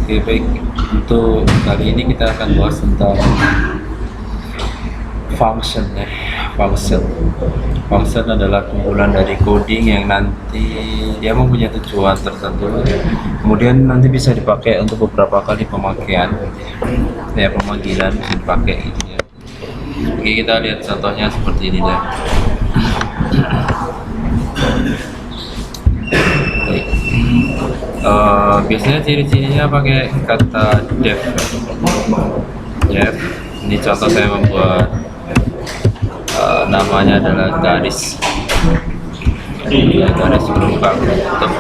Oke, baik. Untuk kali ini kita akan bahas tentang function ya. Function adalah kumpulan dari coding yang nanti dia mempunyai tujuan tertentu. Kemudian nanti bisa dipakai untuk beberapa kali pemakaian. Ya, pemanggilan bisa dipakai gitu ya. Oke, kita lihat contohnya seperti ini ya. Baik. Biasanya ciri-cirinya pakai kata def. Ini contoh saya membuat namanya adalah garis. Ya, garis berupa tutup.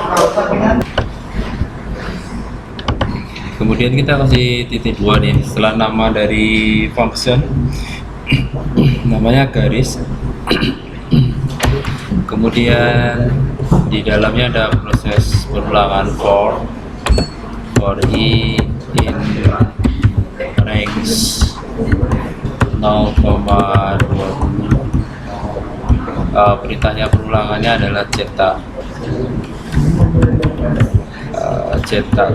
Kemudian kita kasih titik 2 nih setelah nama dari function namanya garis. Kemudian di dalamnya ada proses perulangan for i in range 0,20. Perintahnya perulangannya adalah cetak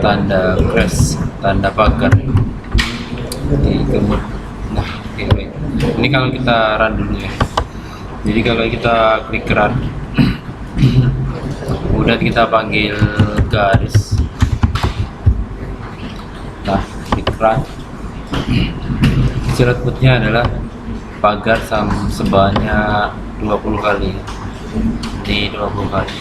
tanda crash, tanda pagar. Nah, okay. Ini kalau kita run dulu ya. Jadi kalau kita klik run, kemudian kita panggil garis. Nah, klik run. Hasil outputnya adalah pagar sebanyak 20 kali. Ini 20 kali.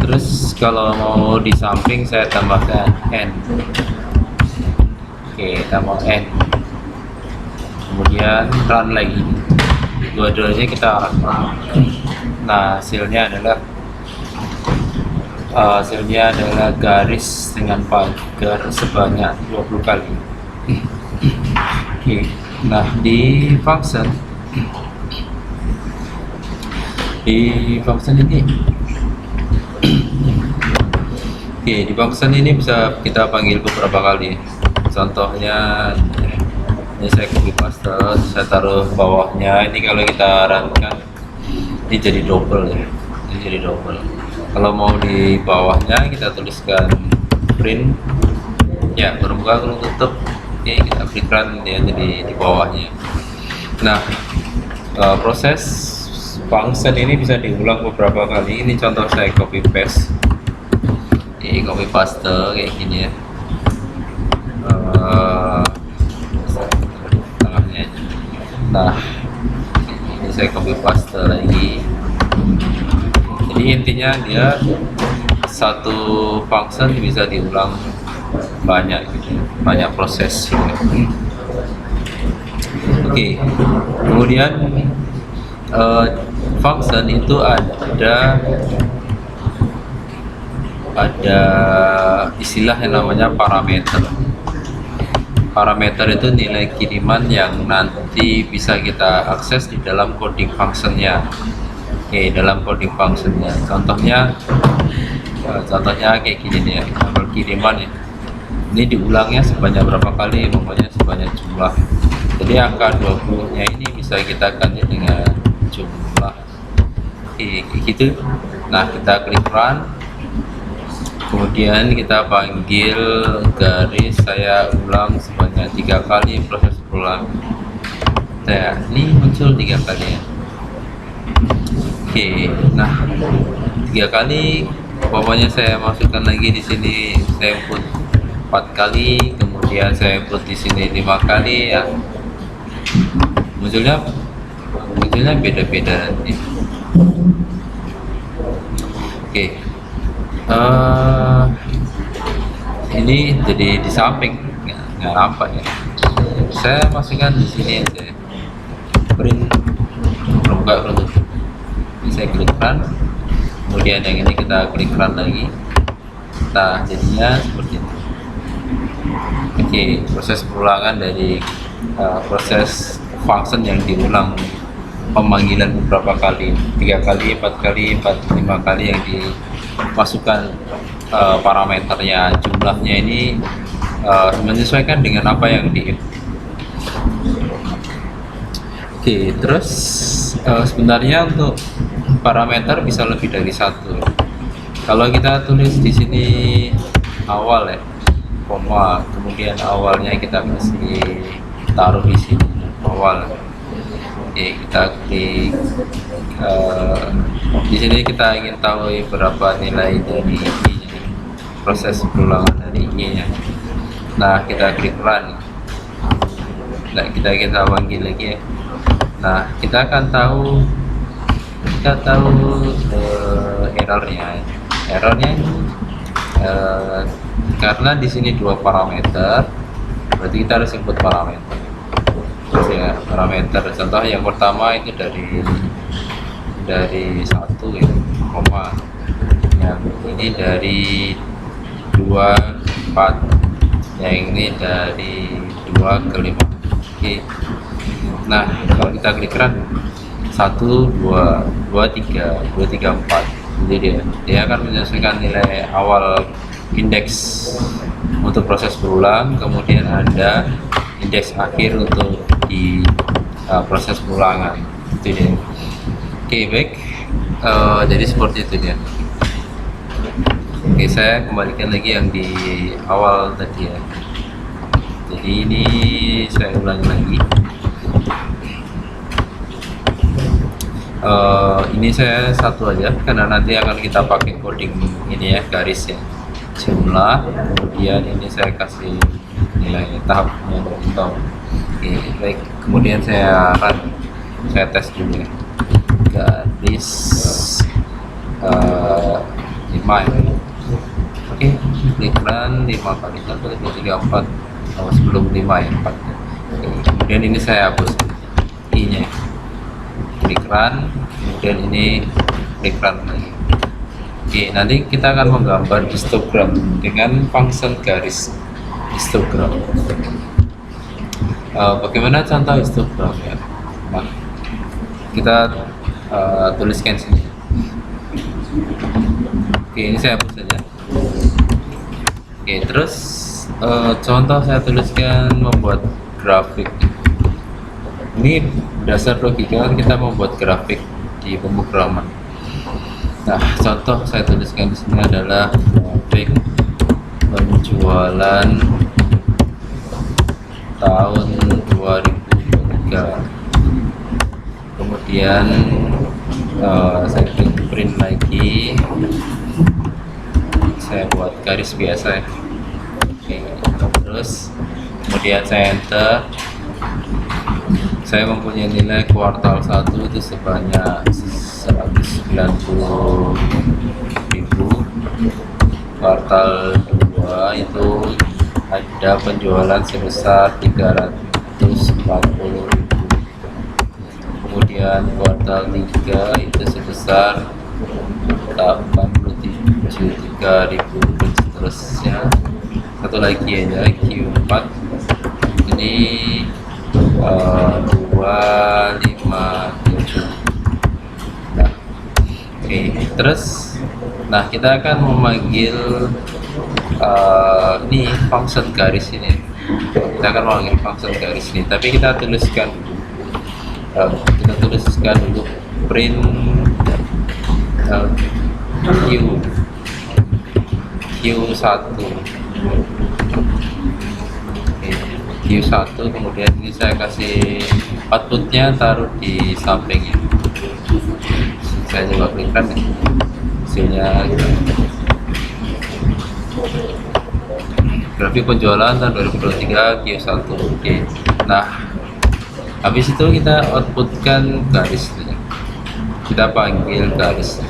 Terus kalau mau di samping saya tambahkan n. Oke, tambah n. Kemudian run lagi. Dua-duanya kita run. Nah, hasilnya adalah garis dengan pagar sebanyak 20 kali. Oke. Nah, di function ini di function ini bisa kita panggil beberapa kali. Contohnya ini saya copy paste, saya taruh bawahnya. Ini kalau kita runkan ini jadi double ya. Ini jadi double. Kalau mau di bawahnya kita tuliskan print ya, berbuka kalau tutup. Oke, kita klik run dia jadi di bawahnya. Nah, proses function ini bisa diulang beberapa kali. Ini contoh saya copy paste. Copy paste kayak gini ya. Tengahnya. Nah, ini saya copy paste lagi. Jadi intinya dia satu function bisa diulang banyak gitu, banyak proses gitu. Oke. Kemudian function itu ada istilah yang namanya parameter. Parameter itu nilai kiriman yang nanti bisa kita akses di dalam coding functionnya. Oke, dalam coding functionnya. Contohnya kayak gini nih ya, nomor kiriman ya. Ini diulangnya sebanyak berapa kali? Pokoknya sebanyak jumlah. Jadi angka 20-nya ini bisa kita ganti dengan jumlah. Oke, gitu. Nah, kita klik run. Kemudian kita panggil garis, saya ulang sebanyak 3 kali proses ulang. Nah, ini muncul 3 kali ya. Oke, nah 3 kali, pokoknya saya masukkan lagi di sini, saya input 4 kali, kemudian saya input di sini 5 kali ya. Munculnya beda-beda nanti. Oke. Ini jadi di samping nggak nampak ya. Saya masukkan di sini aja. Print buka tutup. Ini saya klik run. Kemudian yang ini kita klik run lagi. Nah, jadinya seperti itu. Oke, proses perulangan dari proses function yang diulang, pemanggilan beberapa kali, 3 kali, 4 kali, 5 kali yang dimasukkan parameternya, jumlahnya ini menyesuaikan dengan apa yang di. Oke, terus sebenarnya untuk parameter bisa lebih dari satu. Kalau kita tulis di sini awal ya, koma, kemudian awalnya kita kasih taruh di sini awal. Oke, kita klik di sini kita ingin tahu berapa nilai dari I, jadi proses perulangan dari I nya. Nah, kita klik run. Nah, kita panggil lagi ya. Nah, kita akan tahu errornya. Errornya karena di sini 2 parameter, berarti kita harus input parameter. Terus ya, parameter contoh yang pertama itu dari 1 ya, koma. Yang ini dari 2 4. Yang ini dari 2 ke 5. Oke. Nah, kalau kita klik run 1 2 3 4, jadi dia akan menyelesaikan nilai awal indeks untuk proses berulang, kemudian ada indeks akhir untuk di proses perulangan. Itu dia. Oke, baik. Jadi seperti itu dia. Oke, saya kembalikan lagi yang di awal tadi ya. Jadi ini saya ulangi lagi. Ini saya satu aja karena nanti akan kita pakai coding ini ya, garis ya, jumlah, kemudian ini saya kasih nilai tahapnya contoh. Oke, baik, kemudian saya tes dulu ya, garis 5 ya. Oke, klik run 5 kali 1 2 3 4, sebelum 5 ya, 4. Oke, kemudian ini saya hapus I nya, klik run, kemudian ini klik run lagi. Oke, nanti kita akan menggambar histogram dengan function garis histogram. Bagaimana contoh histogram ya? Nah, kita tuliskan sini. Oke, ini saya hapus saja. Oke, terus contoh saya tuliskan membuat grafik. Ini dasar logika kita membuat grafik di pemrograman. Nah, contoh saya tuliskan di sini adalah grafik penjualan tahun 2023. Kemudian saya print lagi, saya buat garis biasa ya. Oke, terus kemudian saya enter. Saya mempunyai nilai kuartal 1 itu sebanyak 190.000, kuartal 2 itu ada penjualan sebesar 340.000, kemudian kuartal 3 itu sebesar 83.000 dan seterusnya. Satu lagi aja, Q4 ini 257. Nah, oke, terus kita akan memanggil ini function garis ini. Kita akan memanggil function garis ini, tapi kita tuliskan dulu print Q1. Q1, kemudian ini saya kasih outputnya taruh di sampingnya. Saya coba klikkan ya, hasilnya grafik penjualan tahun 2023 Q1. Oke, nah habis itu kita outputkan garis ini. Kita panggil garis.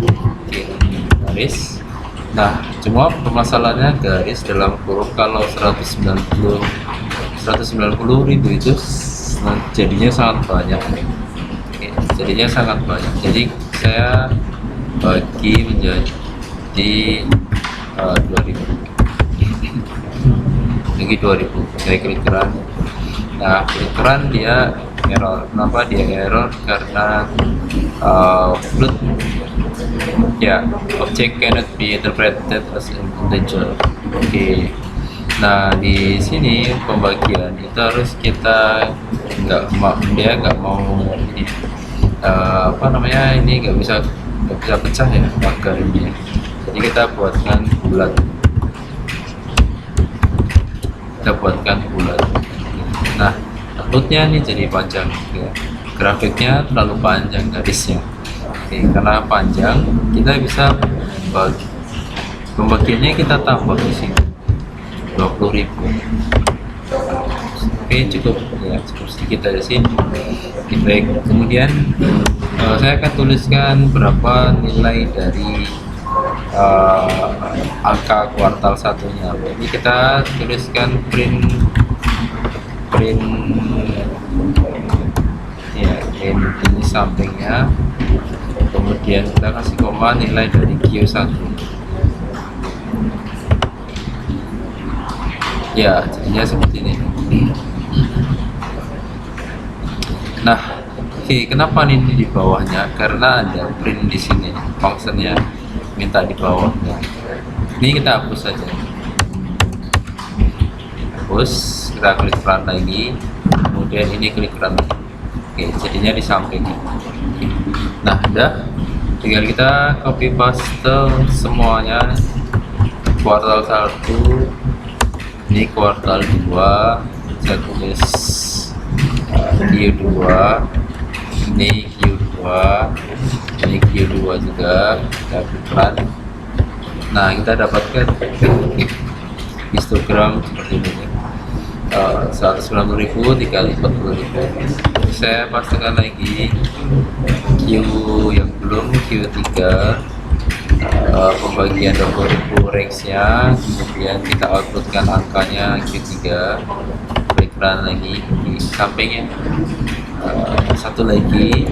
Oke, garis. Nah, cuma permasalahannya garis dalam kurung kalau 190.000 itu jadinya sangat banyak. Oke, jadinya sangat banyak. Jadi saya bagi menjadi 2000. Lagi 2000. Saya klik run. Nah, klik run dia error. Kenapa dia error? Karena float ya, object cannot be interpreted as an integer. Oke. Nah, di sini pembagian itu harus kita nggak mau ini ini nggak bisa pecah ya marker ini. Jadi kita buatkan bulat. kita buatkan bulat. Nah, uploadnya ini jadi panjang ya. Grafiknya terlalu panjang garisnya. Oke, karena panjang kita bisa pembagiannya kita tambah di sini 20.000. Oke, cukup ya, cukup sedikit dari sini. Oke, baik. Kemudian saya akan tuliskan berapa nilai dari angka kuartal satunya. Ini kita tuliskan print ya, ini sampingnya, kemudian kita kasih koma nilai dari Q1 ya, jadinya seperti ini. Nah, oke, kenapa ini di bawahnya? Karena ada print di sini, functionnya minta di bawahnya. Ini kita hapus saja, hapus, kita klik run lagi, kemudian ini klik run lagi. Oke, jadinya di sampingnya. Nah, udah, tinggal kita copy paste semuanya. Kuartal 1, ini kuartal 2, saya tulis Q2, ini Q2, ini Q2 juga, kita klik run. Nah, kita dapatkan histogram seperti ini. 190.000 dikali 40.000. Saya pastikan lagi Q yang belum, Q3, pembagian 20.000 range-nya, kemudian kita outputkan angkanya Q3, klik run lagi di sampingnya. Satu lagi,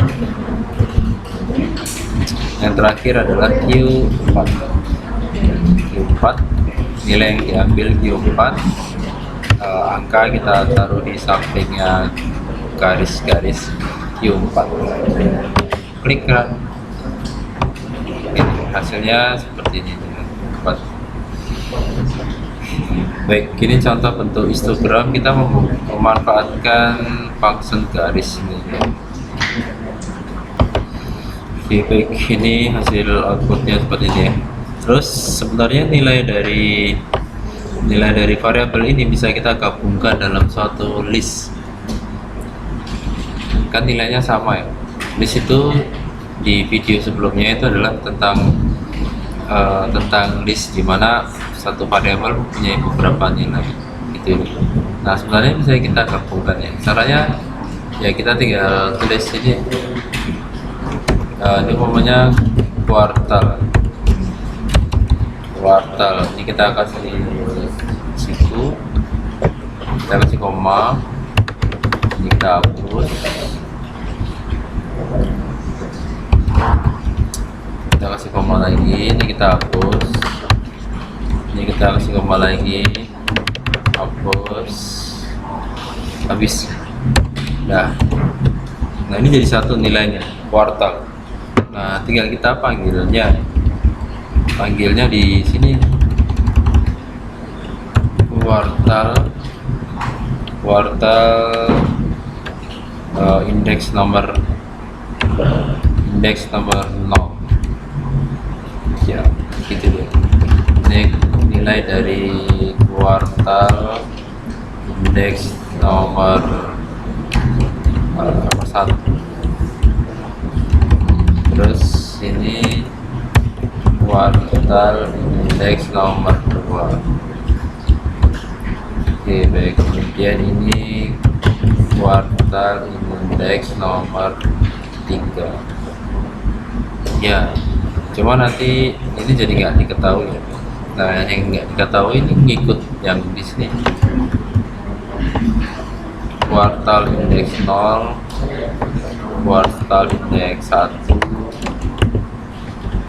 yang terakhir adalah Q4. Nilai yang diambil Q4, angka kita taruh di sampingnya garis-garis Q4, klik run. Hasilnya seperti ini. Baik, ini contoh bentuk histogram. Kita memanfaatkan function garis ini. Oke, baik, ini hasil outputnya seperti ini ya. Terus sebenarnya nilai dari variabel ini bisa kita gabungkan dalam suatu list. Kan nilainya sama ya. List itu di video sebelumnya itu adalah tentang list, dimana satu variabel mempunyai beberapa nilai gitu. Nah, sebenarnya bisa kita gabungkan ya. Caranya ya kita tinggal tulis ini. Ini umpamanya kuartal. Ini kita kasih situ, kita kasih koma, ini kita hapus, kita kasih koma lagi, ini kita hapus, ini kita kasih koma lagi, hapus, habis. Nah, ini jadi satu nilainya, kuartal. Nah, tinggal kita panggilnya di sini, kuartal indeks nomor 0 ya, gitu ya. Ini nilai dari kuartal indeks nomor 1. Terus ini kuartal indeks nomor 2. Oke, baik. Kemudian ini kuartal indeks nomor 3 ya. Cuma nanti ini jadi nggak diketahui ya. Nah, yang nggak diketahui ini ngikut yang di sini, kuartal indeks 0, kuartal indeks 1,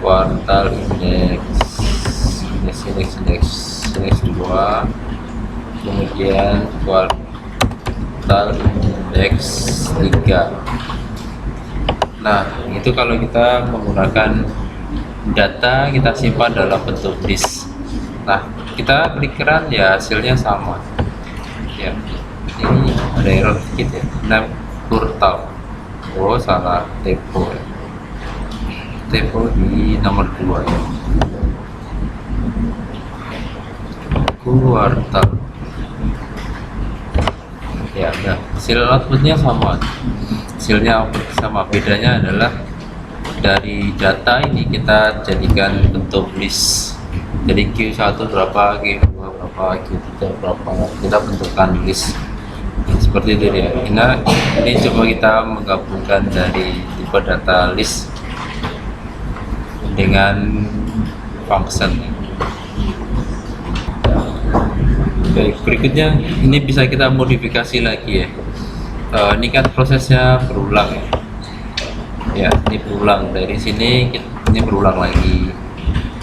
kuartal indeks 2, kemudian kuartal indeks 3. Nah, itu kalau kita menggunakan data kita simpan dalam bentuk list. Nah, kita klik run ya, hasilnya sama ya. Ini ada error sedikit ya, name kuartal. Oh, salah, typo di nomor 2 ya, kuartal. hasil outputnya sama, hasilnya output sama, bedanya adalah dari data ini kita jadikan bentuk list. Jadi Q1 berapa, Q2 berapa, Q3 berapa, kita bentukkan list seperti itu ya. Ini coba kita menggabungkan dari tipe data list dengan function. Baik, berikutnya ini bisa kita modifikasi lagi ya. Ini kan prosesnya berulang ya. Ini berulang dari sini, ini berulang lagi,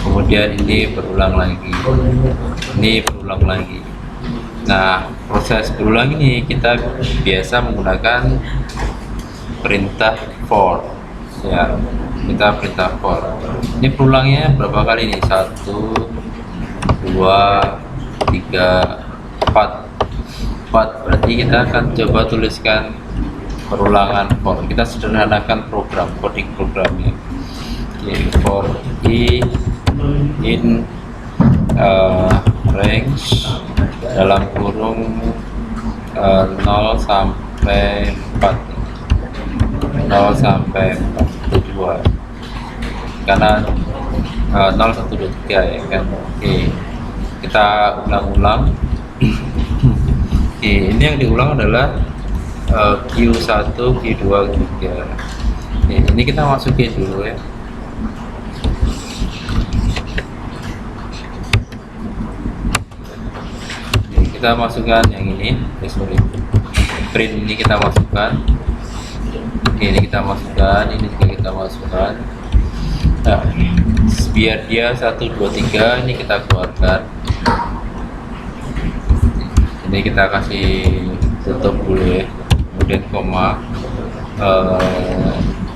kemudian ini berulang lagi, ini berulang lagi. Nah, proses berulang ini kita biasa menggunakan perintah for ya. Kita perintah for. Ini berulangnya berapa kali nih? 1, 2, 3, 4. Berarti kita akan coba tuliskan perulangan for. Kita sederhanakan program, coding programnya. Oke, for i in range dalam kurung 0 sampai 4, 0 sampai 4 itu 2 karena 0, 1, 2, 3 ya kan. Oke, kita ulang-ulang. Oke, ini yang diulang adalah Q1, Q2, Q3. Oke, ini kita masukin dulu ya. Oke, kita masukkan yang ini, print ini kita masukkan. Oke, ini kita masukkan, ini juga kita masukkan. Nah, biar dia 1, 2, 3 ini kita keluarkan. Ini kita kasih tutup dulu ya, kemudian koma.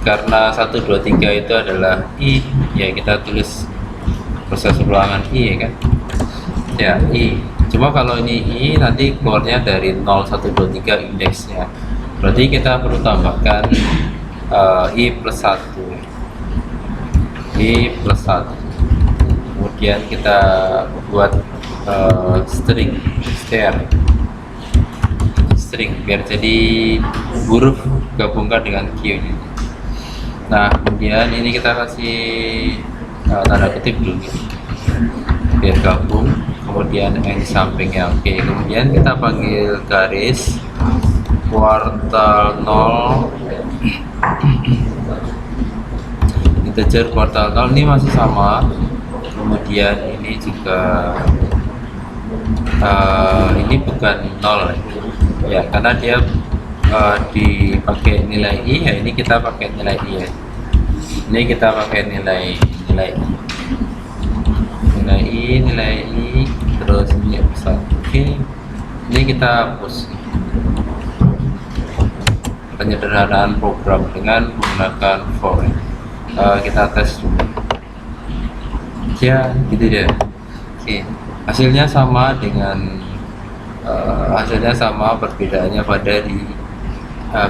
Karena 1, 2, 3 itu adalah i ya, kita tulis proses ulangan i ya kan ya, i. Cuma kalau ini i nanti keluarnya dari 0, 1, 2, 3 indeksnya, berarti kita perlu tambahkan i plus 1, i plus 1. Kemudian kita buat string biar jadi huruf gabungkan dengan Q. Nah, kemudian ini kita kasih tanda kutip dulu biar gabung, kemudian yang di sampingnya. Oke, kemudian kita panggil garis kuartal 0 integer kuartal 0 ini masih sama. Kemudian ini juga ini bukan 0 ya, karena dia dipakai nilai i ya, ini kita pakai nilai i ya. Ini kita pakai nilai i terus ini besar. Oke, ini kita hapus penyederhanaan program dengan menggunakan for. Kita tes dulu ya, gitu deh. Oke, hasilnya sama dengan perbedaannya pada di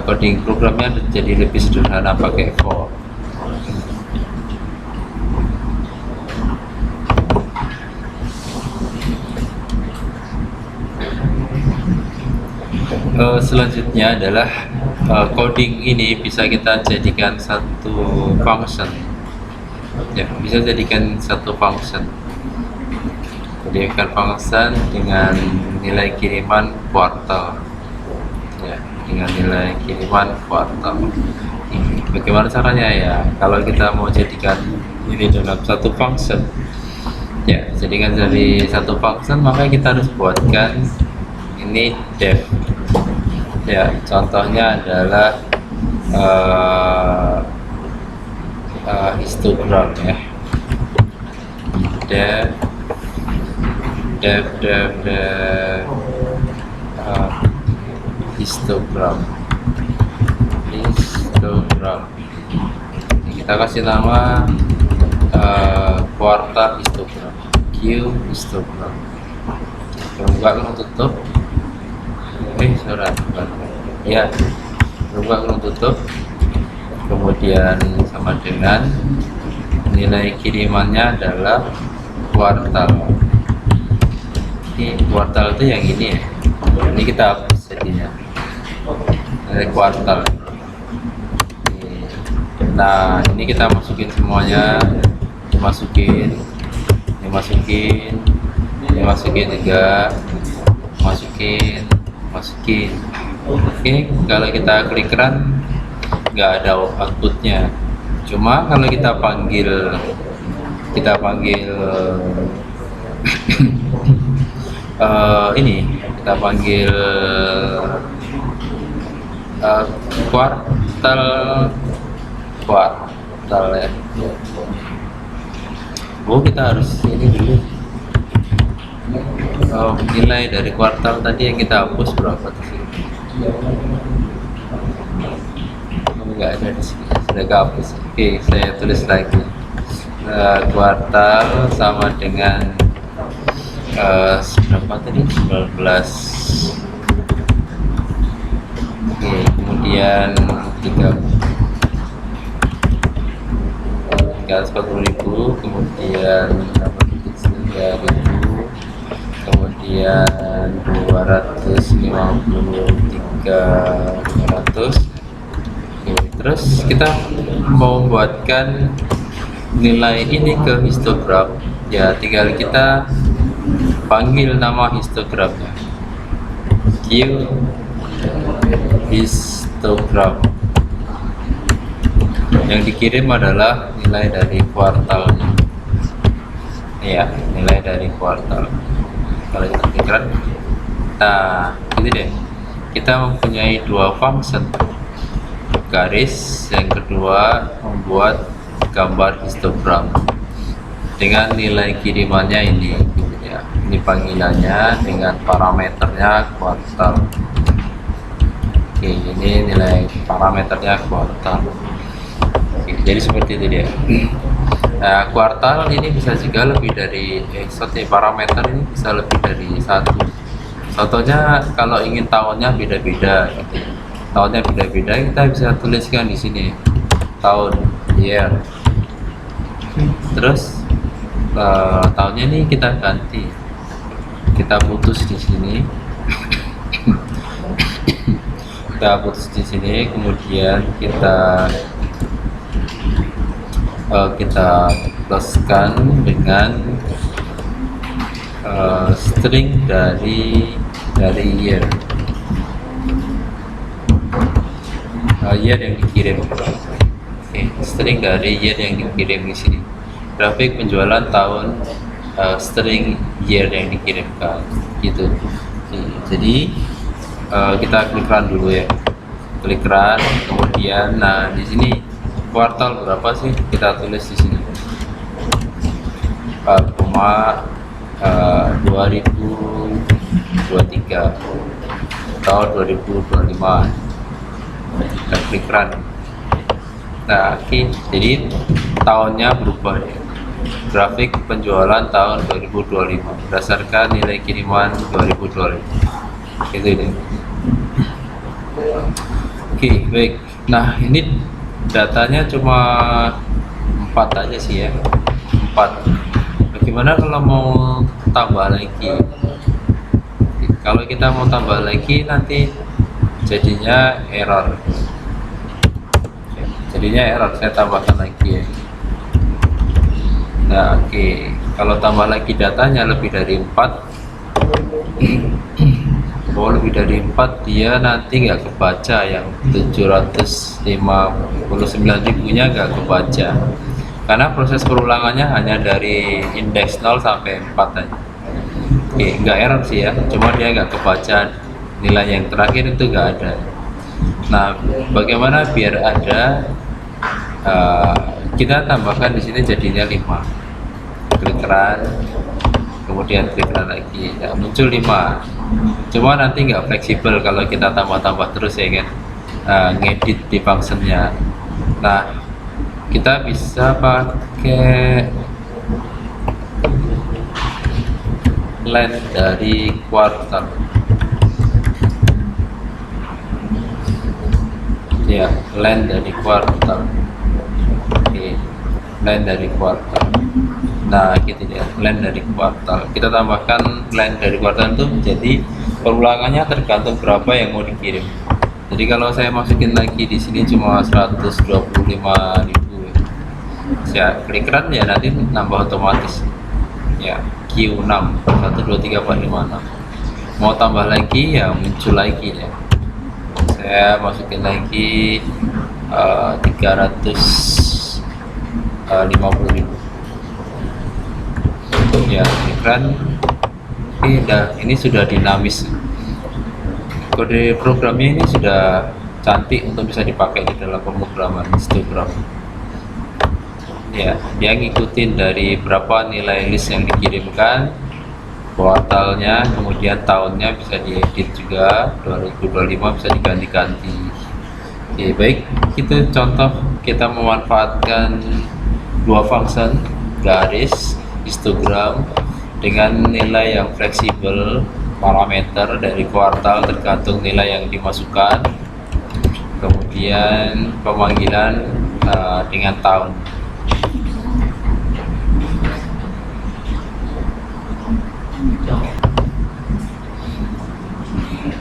coding programnya jadi lebih sederhana pakai for. Selanjutnya adalah coding ini bisa kita jadikan satu function ya, bisa jadikan satu function. Jadikan function dengan nilai kiriman kuartal ya, dengan nilai kiriman kuartal. Bagaimana caranya ya? Kalau kita mau jadikan ini dalam satu function ya, jadikan dari satu function, maka kita harus buatkan ini def ya. Contohnya adalah histogram ya, def histogram. Kita kasih nama kuartal histogram, Q histogram. Buka kurung tutup. Ya, buka kurung tutup. Kemudian sama dengan nilai kirimannya adalah kuartal. Ini kuartal itu yang ini ya. Ini kita hapus jadinya. nilai kuartal. Nah, ini kita masukin semuanya, dimasukin juga, masukin. Oke, kalau kita klik run nggak ada outputnya. Cuma kalau kita panggil kita panggil kuartal ya. Kita harus ini dulu. Nilai dari kuartal tadi yang kita hapus berapa sih? Nggak ada di sini, sudah kehapus. Oke, saya tulis lagi. Kuartal sama dengan berapa tadi? 19. Oke, kemudian 340.000, kemudian 3.000, kemudian 253.500. Terus kita mau membuatkan nilai ini ke histograf, ya tinggal kita panggil nama histografnya, Q histograph. Yang dikirim adalah nilai dari kuartalnya, ya nilai dari kuartal. Kalau kita klikkan, nah gitu deh, kita mempunyai dua function, garis, yang kedua membuat gambar histogram dengan nilai kirimannya ini gitu ya. Ini panggilannya dengan parameternya kuartal. Oke, ini nilai parameternya kuartal. Oke, jadi seperti itu dia. Nah, kuartal ini bisa juga lebih dari parameter ini bisa lebih dari satu. Contohnya kalau ingin tahunnya beda-beda gitu. Tahunnya beda-beda, kita bisa tuliskan di sini tahun, year. Terus tahunnya ini kita ganti, kita putus di sini. Kita putus di sini, kemudian kita pluskan dengan string dari year. Year yang dikirim. Oke, string dari year yang dikirim di sini. Grafik penjualan tahun, string year yang dikirimkan gitu. Oke, jadi kita klik run dulu ya. Klik run, kemudian nah di sini kuartal berapa sih? Kita tulis di sini 4,2023 tahun 2025. Kita klik run. Nah, oke, jadi tahunnya berubah ya. Grafik penjualan tahun 2025 berdasarkan nilai kiriman 2025. Gitu ini. Oke, baik. Nah, ini datanya cuma 4 aja sih ya. 4. Bagaimana kalau mau tambah lagi? Kalau kita mau tambah lagi nanti jadinya error. Saya tambahkan lagi ya. Nah, oke. Kalau tambah lagi datanya lebih dari 4, lebih dari 4, dia nanti nggak kebaca, yang 759.000-nya nggak kebaca karena proses perulangannya hanya dari indeks 0 sampai 4 aja. Oke, nggak error sih ya, cuma dia nggak kebaca, nilai yang terakhir itu nggak ada. Nah, bagaimana biar ada? Kita tambahkan di sini jadinya 5. Klik run, kemudian klik run lagi, nah, muncul 5. Cuma nanti nggak fleksibel kalau kita tambah-tambah terus ya kan, ngedit di functionnya. Nah, kita bisa pakai len dari kuartal ya, len dari kuartal. Oke, len dari kuartal. Nah, gitu ya, len dari kuartal. Kita tambahkan len dari kuartal itu menjadi perulangannya tergantung berapa yang mau dikirim. Jadi kalau saya masukin lagi di sini cuma 125.000 ya, klik run ya nanti nambah otomatis ya. Q6 1 2 3 4 5 6, mau tambah lagi ya muncul lagi ya. Saya masukin lagi 350.000 ya, klik run. Oke, ini sudah dinamis. Kode programnya ini sudah cantik untuk bisa dipakai di dalam pemrograman histogram. Ya, dia ngikutin dari berapa nilai list yang dikirimkan, kuartalnya, kemudian tahunnya bisa diedit juga, 2025 bisa diganti-ganti. Oke, baik, itu contoh kita memanfaatkan dua function, garis, histogram, dengan nilai yang fleksibel, parameter dari kuartal tergantung nilai yang dimasukkan, kemudian pemanggilan dengan tahun.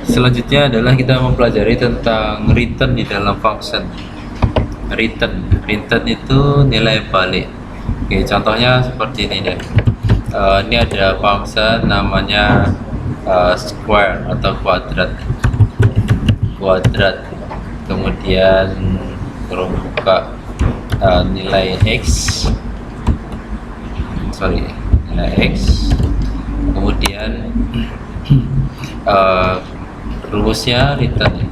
Selanjutnya adalah kita mempelajari tentang return di dalam function. Return itu nilai balik. Oke, contohnya seperti ini deh. Ini ada function namanya square atau kuadrat. Kemudian buka nilai x, kemudian rumusnya return,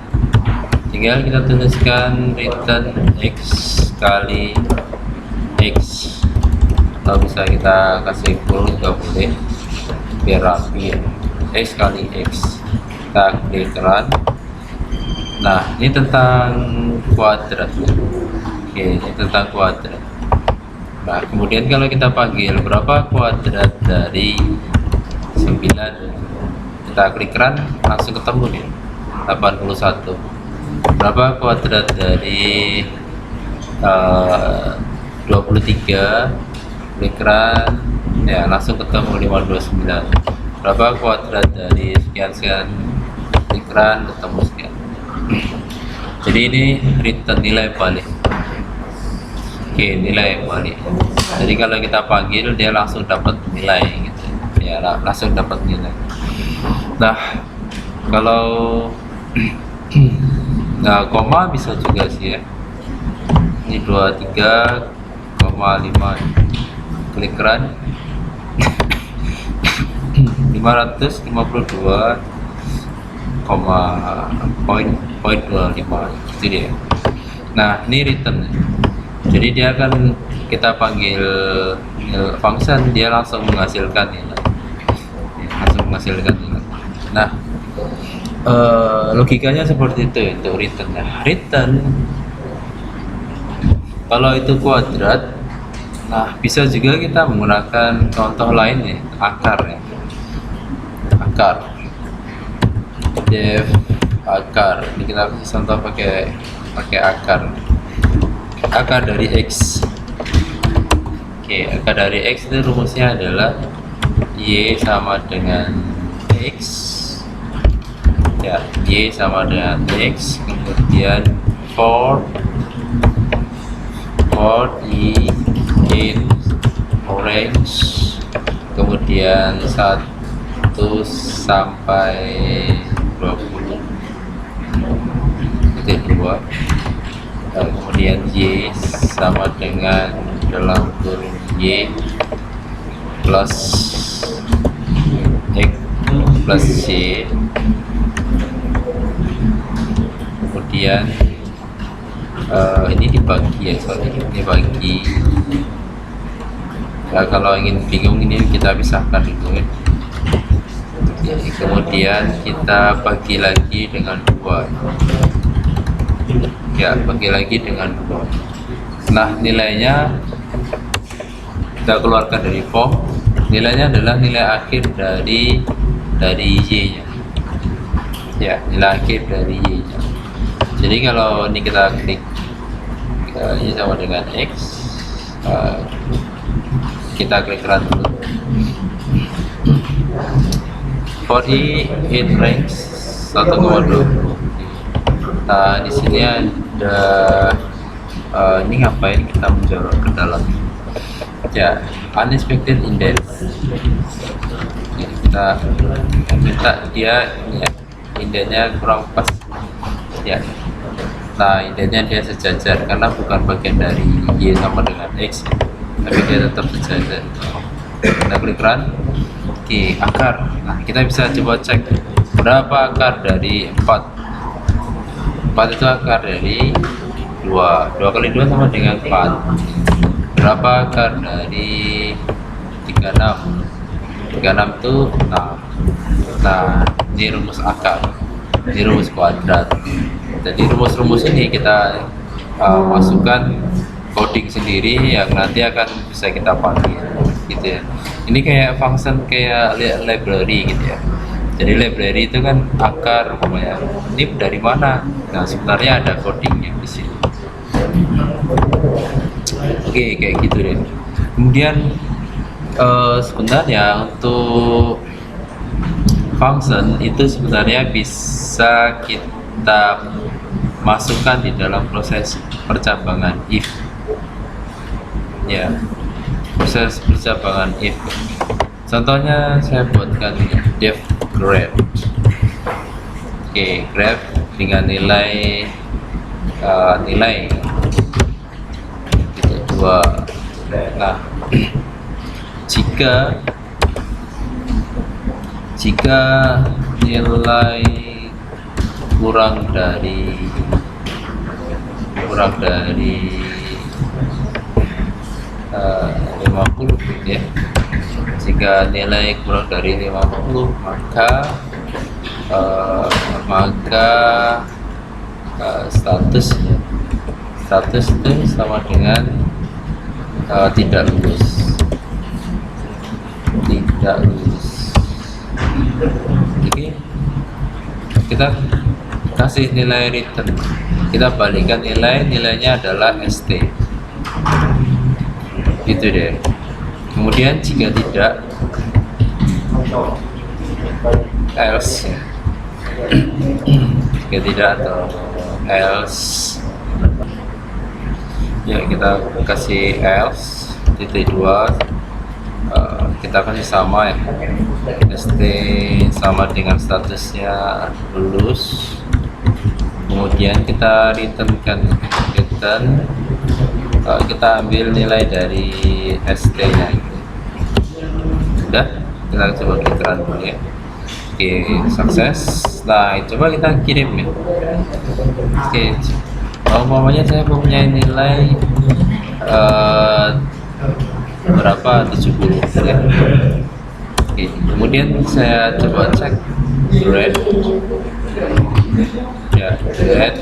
tinggal kita tuliskan return x kali x, atau bisa kita kasih full juga boleh biar rapi ya. X kali x, kita klik run. Nah, ini tentang kuadrat ya. Oke, ini tentang kuadrat. Nah, kemudian kalau kita panggil berapa kuadrat dari 9, kita klik run, langsung ketemu nih 81. Berapa kuadrat dari 23, klik run ya, langsung ketemu 529. Berapa kuadrat dari sekian, klik run, ketemu sekian. Jadi ini return nilai balik. Oke, nilai balik. Jadi kalau kita panggil dia langsung dapat nilai gitu ya, langsung dapat nilai. Nah, kalau nah, koma bisa juga sih ya. Ini 23,5, klik run. 552,25 gitu dia. Nah, ini return. Jadi dia akan kita panggil function, dia langsung menghasilkan nilai. Nah, logikanya seperti itu untuk return. Nah, return kalau itu kuadrat, nah bisa juga kita menggunakan contoh lain ya, akar ya. Def akar. Ini kita kasih contoh pakai akar dari x. Oke, akar dari x itu rumusnya adalah y sama dengan x ya, y sama dengan x, kemudian for i in orange, kemudian 1 sampai 20 titik 2, kemudian y sama dengan dalam kurung y plus x plus y, kemudian ini dibagi ya, ini bagi ya. Kalau ingin bingung ini kita pisahkan dulu ya. Kemudian kita bagi lagi dengan 2 ya, bagi lagi dengan 2. Nah, nilainya kita keluarkan dari form. Nilainya adalah nilai akhir dari y nya ya, nilai akhir dari y nya. Jadi kalau ini kita klik y sama dengan x, kita klik run dulu. For i in range 1,20, Nah, di sini ada ini ngapain kita menjorok ke dalam ya, unexpected indent. Jadi kita minta dia ini ya, indentnya kurang pas ya. Nah, indentnya dia sejajar karena bukan bagian dari Y sama dengan X, tapi dia tetap sejajar. Kita klik run. Oke, akar. Nah, kita bisa coba cek berapa akar dari 4. 4 itu akar dari 2. 2 kali 2 sama dengan 4. Berapa akar dari 36? 36 itu 6. Nah, ini rumus akar. Ini rumus kuadrat. Jadi rumus-rumus ini kita masukkan coding sendiri yang nanti akan bisa kita panggil gitu ya. Ini kayak function kayak library gitu ya. Jadi library itu kan akar umpamanya. Ini dari mana? Nah, sebenarnya ada codingnya di sini. Oke, kayak gitu deh. Kemudian sebenarnya untuk function itu sebenarnya bisa kita masukkan di dalam proses percabangan if. Ya, proses percabangan if. Contohnya saya buatkan def graph. Oke, graph dengan nilai gitu, 2. Nah, jika nilai kurang dari 50 ya. Jika nilai kurang dari 50 maka status itu sama dengan tidak lulus. Oke, kita kasih nilai return, kita balikkan nilainya adalah st gitu deh. Kemudian jika tidak, else ya. Jika tidak atau else ya, kita kasih else titik 2, kita kasih sama ya, st sama dengan statusnya lulus. Kemudian kita return, kita ambil nilai dari st nya gitu. Udah, kita coba run dulu ya. Oke, sukses. Nah, coba kita kirim ya. Oke, umpamanya saya punya nilai berapa, 70 ya. Oke, kemudian saya coba cek grade ya, grade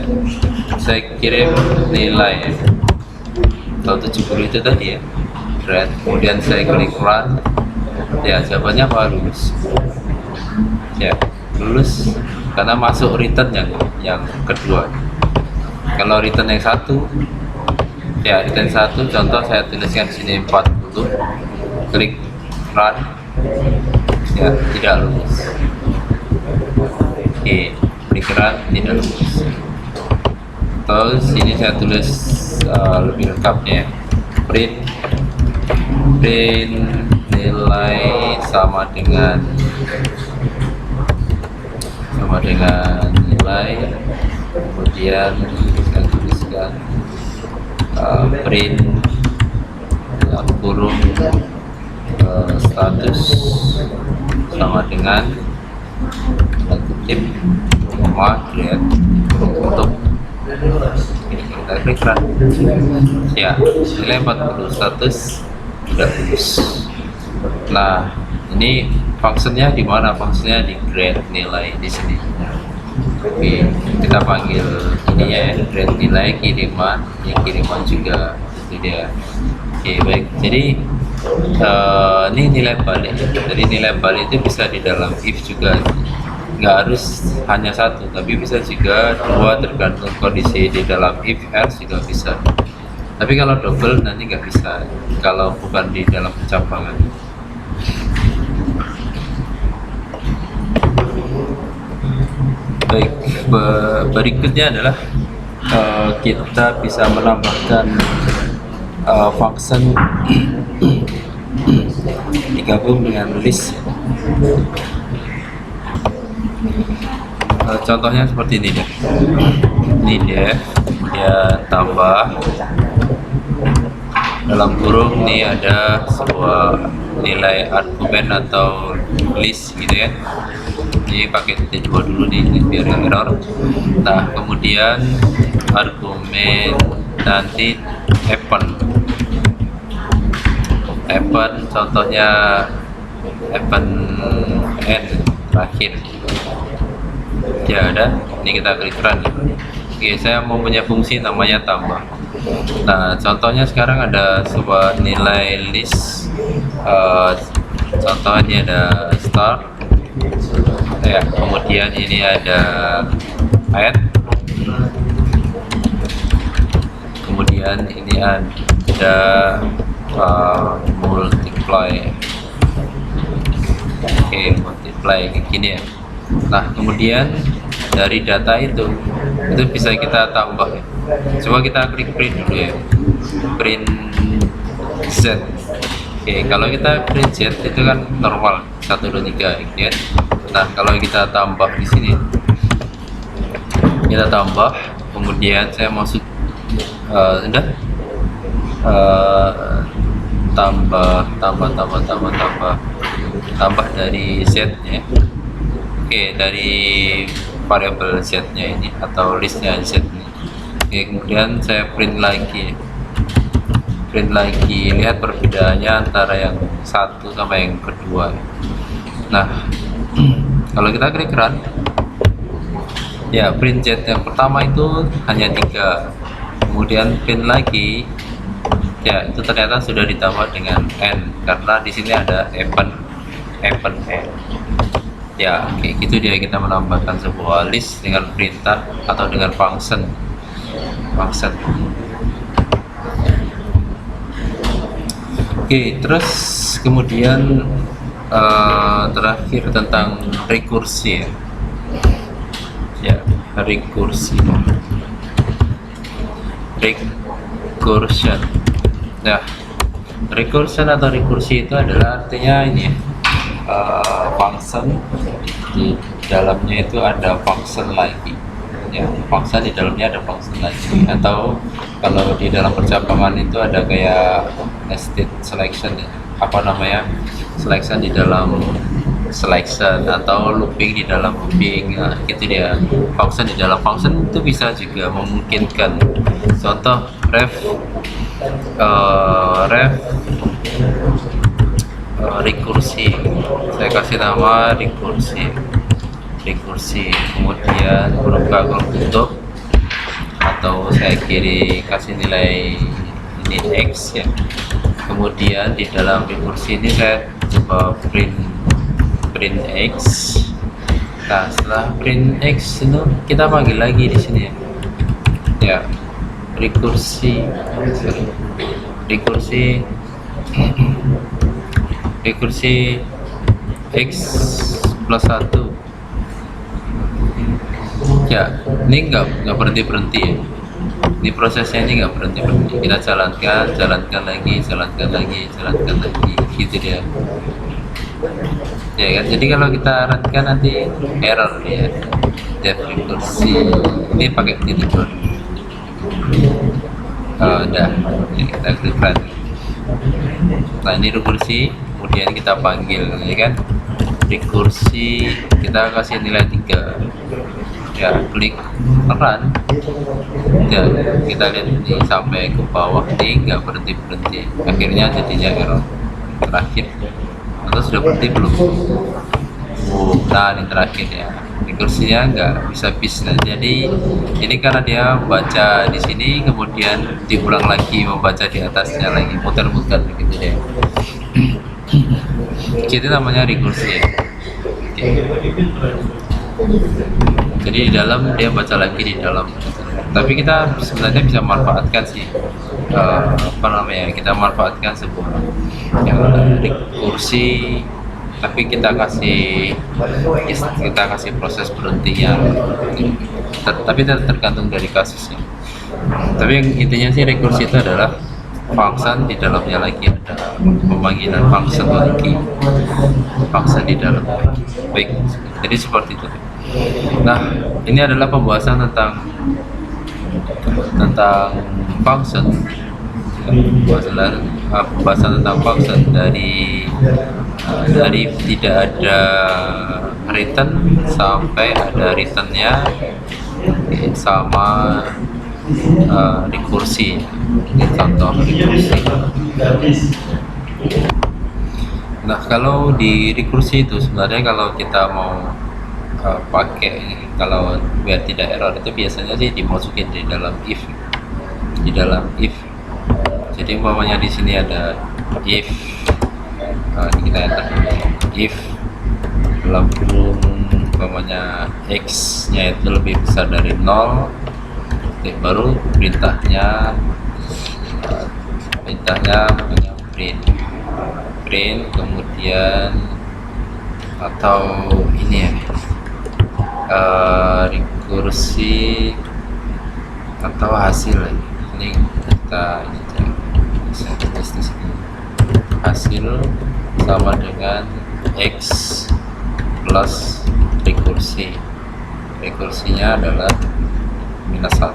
saya kirim nilai ya, atau 70 itu tadi ya, grade. Kemudian saya klik run ya, jawabannya apa? Lulus ya, lulus karena masuk return yang kedua. Kalau return yang satu ya, return 1 contoh saya tuliskan di sini 40, klik run ya, tidak lulus. Oke, klik run, tidak lulus. Terus sini saya tulis lebih lengkapnya, print nilai sama dengan nilai. Kemudian saya tuliskan print kurung status sama dengan kutip grade untuk ini, kita klik run ya, nilai 40, status tidak lulus. Nah, ini fungsinya di mana? Fungsinya di grade nilai di sini. Oke, kita panggil ini ya, grade nilai kiriman, yang kiriman juga itu dia. Oke, baik. Jadi ini nilai balik. Jadi nilai balik itu bisa di dalam if juga. Nggak harus hanya satu, tapi bisa juga 2, tergantung kondisi. Di dalam if else juga bisa. Tapi kalau double nanti nggak bisa kalau bukan di dalam pencabangan. Baik. Berikutnya adalah kita bisa menambahkan function digabung dengan list. Contohnya seperti ini deh. Ini deh, kemudian tambah dalam kurung ini ada sebuah nilai argumen atau list gitu ya. Ini pakai titik 2 dulu nih biar nggak error. Nah, kemudian argumen nanti append contohnya append n terakhir ya ada. Ini kita klik run. Oke, saya mau punya fungsi namanya tambah. Nah, contohnya sekarang ada sebuah nilai list, contohnya ada start ya, kemudian ini ada add, kemudian ini ada multiply. Oke, multiply kayak gini ya. Nah, kemudian dari data itu bisa kita tambah ya. Coba kita klik print dulu ya, print z. Oke, kalau kita print z itu kan normal 1 2 3 gitu ya. Nah, kalau kita tambah di sini, kita tambah, kemudian saya masuk tambah dari z nya. Oke, dari variabel z nya ini atau listnya z ini. Oke, kemudian saya print lagi, lihat perbedaannya antara yang satu sama yang kedua. Nah, kalau kita klik run ya, print z yang pertama itu hanya 3, kemudian print lagi ya, itu ternyata sudah ditambah dengan n karena di sini ada append n ya. Oke, gitu dia, kita menambahkan sebuah list dengan perintah atau dengan function. Oke, terus kemudian terakhir tentang rekursi ya, recursion. Nah, recursion atau rekursi itu adalah artinya ini function di dalamnya itu ada function lagi ya, function di dalamnya ada function lagi, atau kalau di dalam percabangan itu ada kayak nested selection ya, selection di dalam selection atau looping di dalam looping. Nah, gitu dia, function di dalam function itu bisa juga memungkinkan. Contoh rekursi, saya kasih nama rekursi, kemudian buka kurung tutup, atau saya kasih nilai ini x ya. Kemudian di dalam rekursi ini saya coba print x. Nah, setelah print x itu kita panggil lagi di sini ya, rekursi x plus 1 ya. Ini nggak berhenti ya, ini prosesnya ini nggak berhenti. Kita jalankan lagi gitu dia ya kan. Jadi kalau kita runkan nanti error ya, def rekursi ini pakai titik dua. Udah ya, kita klik run. Nah, ini rekursi, kemudian kita panggil ya kan, rekursi, kita kasih nilai 3 ya, klik run ya. Kita lihat ini sampai ke bawah ini nggak berhenti, akhirnya jadinya error terakhir. Atau sudah berhenti belum? Nah, ini terakhir ya, rekursinya nggak bisa bis. Nah, jadi ini karena dia membaca di sini kemudian diulang lagi membaca di atasnya lagi, muter-muter begitu deh. Jadi namanya rekursi ya. Oke. Jadi di dalam dia baca lagi di dalam. Tapi kita sebenarnya bisa manfaatkan sih, kita manfaatkan sebuah yang rekursi tapi kita kasih proses berhentinya. Tapi tergantung dari kasusnya. Tapi yang intinya sih rekursi itu adalah function di dalamnya lagi ada pemanggilan function lagi, function di dalam lagi. Baik, jadi seperti itu. Nah, ini adalah pembahasan tentang function, pembahasan tentang function dari tidak ada return sampai ada returnnya, sama rekursi. Ini contoh rekursi. Nah, kalau di rekursi itu sebenarnya kalau kita mau pakai, kalau biar tidak error itu biasanya sih dimasukin di dalam if. Jadi umpamanya di sini ada if, ini kita enter if dalam kurung umpamanya x nya itu lebih besar dari 0, baru perintahnya punya print kemudian, atau ini ya, rekursi atau hasil. Ini kita tulis di sini, hasil sama dengan x plus rekursinya adalah -1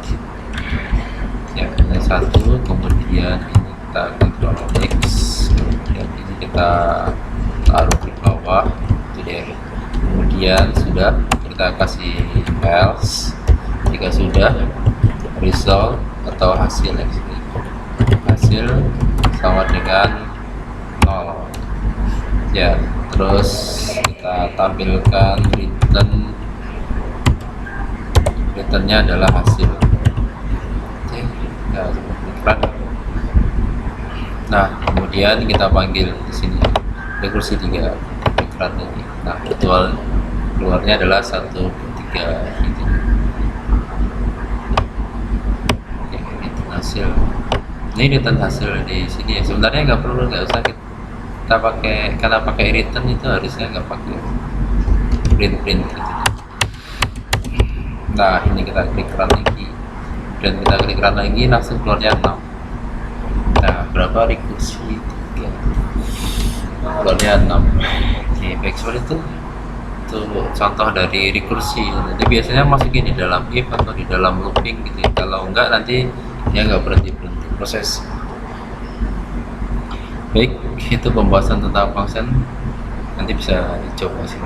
ya, -1, kemudian ini kita kontrol x, kemudian ini kita taruh di bawah itu dia. Kemudian sudah kita kasih else jika sudah result atau hasil sama dengan 0 ya. Terus kita tampilkan returnnya adalah hasil. Oke, nah kemudian kita panggil di sini rekursi 3 iklan ini. Nah, keluarnya adalah 1, 3 gitu. Oke, itu hasil. Ini return hasil di sini ya. Sebenarnya nggak usah kita pakai, karena pakai return itu harusnya nggak pakai print gitu. Nah, ini kita klik run lagi, dan kita klik run lagi langsung keluarnya 6. Nah, berapa rekursi 3, keluarnya 6. Oke, baik, seperti itu contoh dari rekursi. Jadi biasanya masukin di dalam if atau di dalam looping gitu ya. Kalau enggak nanti dia nggak berhenti proses. Baik, itu pembahasan tentang function, nanti bisa dicoba sih.